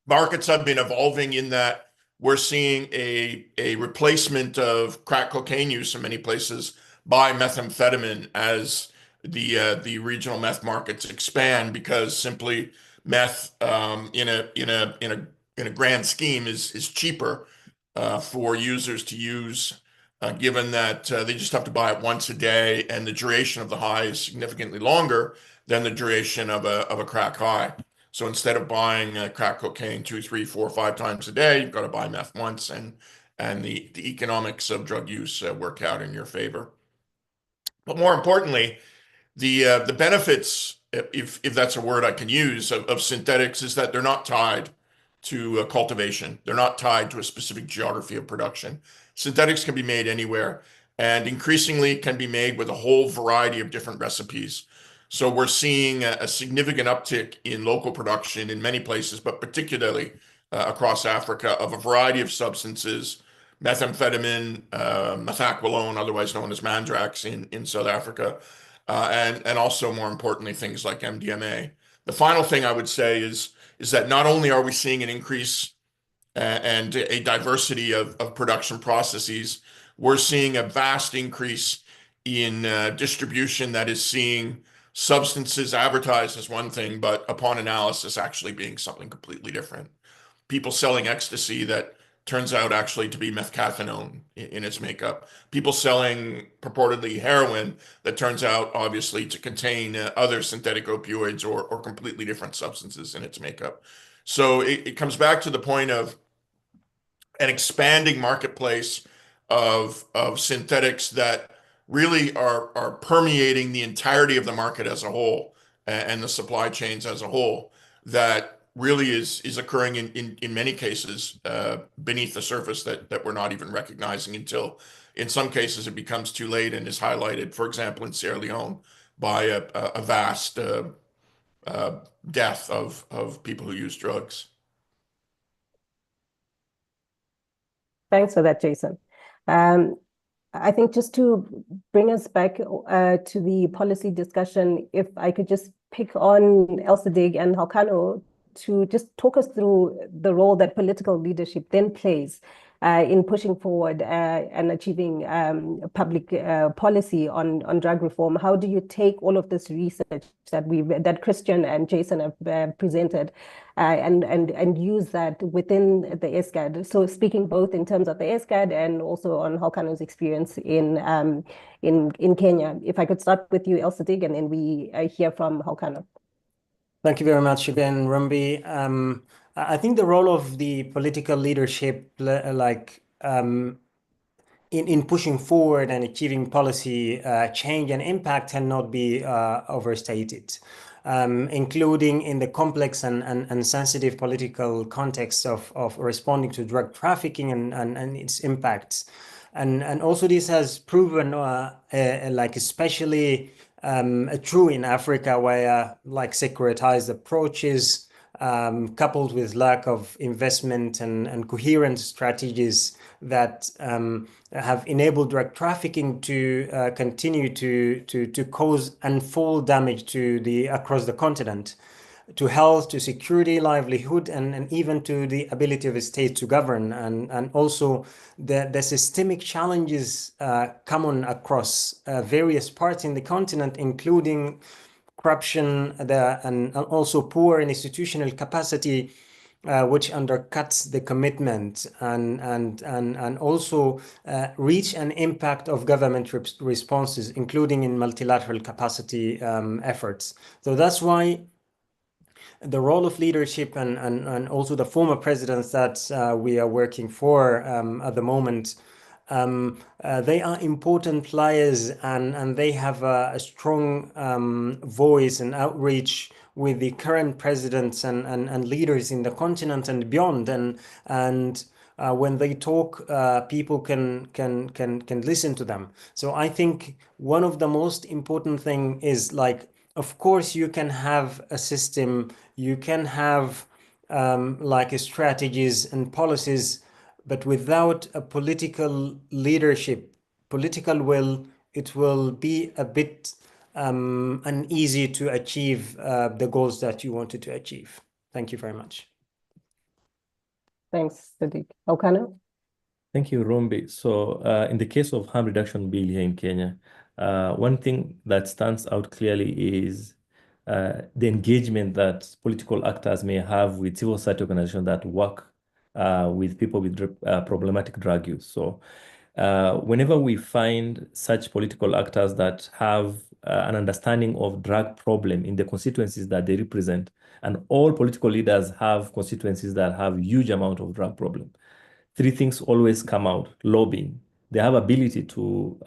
Speaker 2: markets have been evolving in that we're seeing a replacement of crack cocaine use in many places by methamphetamine as the regional meth markets expand, because simply meth in a grand scheme is cheaper for users to use, given that they just have to buy it once a day, and the duration of the high is significantly longer than the duration of a crack high. So instead of buying crack cocaine 2, 3, 4, 5 times a day, you've got to buy meth once, and the economics of drug use work out in your favor. But more importantly, the benefits, if that's a word I can use, of synthetics is that they're not tied to cultivation. They're not tied to a specific geography of production. Synthetics can be made anywhere, and increasingly can be made with a whole variety of different recipes. So we're seeing a significant uptick in local production in many places, but particularly across Africa, of a variety of substances: methamphetamine, methaqualone, otherwise known as Mandrax in South Africa, and also, more importantly, things like MDMA. The final thing I would say is that not only are we seeing an increase and a diversity of production processes, we're seeing a vast increase in distribution that is seeing substances advertised as one thing, but upon analysis actually being something completely different. People selling ecstasy that turns out actually to be methcathinone in its makeup. People selling purportedly heroin that turns out obviously to contain other synthetic opioids or completely different substances in its makeup. So it comes back to the point of an expanding marketplace of synthetics that really are permeating the entirety of the market as a whole, and the supply chains as a whole, that really is occurring in many cases beneath the surface that we're not even recognizing until, in some cases, it becomes too late and is highlighted, for example, in Sierra Leone, by a vast death of people who use drugs.
Speaker 1: Thanks for that, Jason. I think just to bring us back to the policy discussion, if I could just pick on Elsadig and Halkano to just talk us through the role that political leadership then plays in pushing forward and achieving public policy on drug reform. How do you take all of this research that Christian and Jason have presented and use that within the ESCAD? So speaking both in terms of the ESCAD and also on Halkano's experience in Kenya. If I could start with you, Elsadig, and then we hear from Halkano.
Speaker 4: Thank you very much again, Rumbi. I think the role of the political leadership, in pushing forward and achieving policy change and impact, cannot be overstated, including in the complex and sensitive political context of responding to drug trafficking and its impacts. And also this has proven especially true in Africa, where securitized approaches coupled with lack of investment and coherent strategies that have enabled drug trafficking to continue to cause unfold damage across the continent, to health, to security, livelihood, and even to the ability of a state to govern. And also the systemic challenges common across various parts in the continent, including corruption and also poor institutional capacity, which undercuts the commitment and also reach and impact of government responses, including in multilateral capacity efforts. So that's why the role of leadership and also the former presidents that we are working for at the moment, they are important players, and they have a strong voice and outreach with the current presidents and leaders in the continent and beyond. And when they talk, people can listen to them. So I think one of the most important thing is, of course, you can have a system, you can have strategies and policies, but without a political leadership, political will, it will be a bit uneasy to achieve the goals that you wanted to achieve. Thank you very much.
Speaker 1: Thanks, Sadiq. Elkanah?
Speaker 5: Thank you, Rombi. So in the case of harm reduction bill here in Kenya, one thing that stands out clearly is the engagement that political actors may have with civil society organizations that work with people with problematic drug use. So whenever we find such political actors that have an understanding of drug problem in the constituencies that they represent, and all political leaders have constituencies that have huge amount of drug problem, three things always come out. Lobbying. They have ability to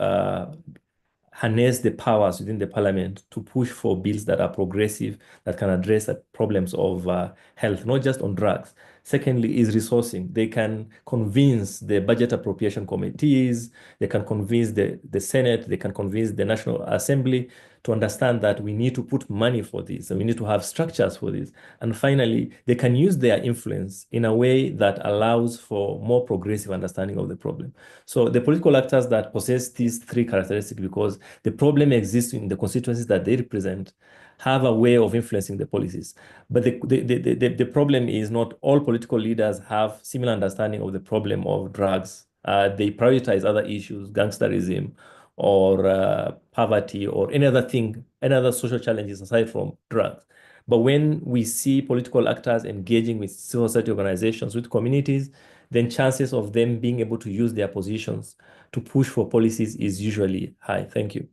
Speaker 5: harness the powers within the parliament to push for bills that are progressive, that can address the problems of health, not just on drugs. Secondly is resourcing. They can convince the budget appropriation committees, they can convince the Senate, they can convince the National Assembly to understand that we need to put money for this, and we need to have structures for this. And finally, they can use their influence in a way that allows for more progressive understanding of the problem. So the political actors that possess these three characteristics, because the problem exists in the constituencies that they represent, have a way of influencing the policies. But the problem is not all political leaders have similar understanding of the problem of drugs. They prioritize other issues, gangsterism, or poverty, or any other thing, any other social challenges aside from drugs. But when we see political actors engaging with civil society organizations, with communities, then chances of them being able to use their positions to push for policies is usually high. Thank you.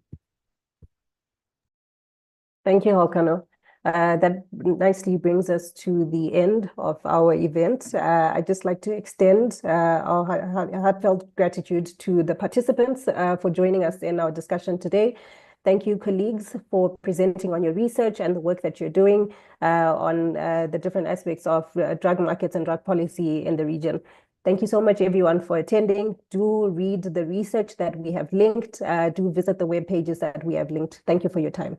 Speaker 1: Thank you, Elkanah. That nicely brings us to the end of our event. I'd just like to extend our heartfelt gratitude to the participants for joining us in our discussion today. Thank you, colleagues, for presenting on your research and the work that you're doing on the different aspects of drug markets and drug policy in the region. Thank you so much, everyone, for attending. Do read the research that we have linked. Do visit the web pages that we have linked. Thank you for your time.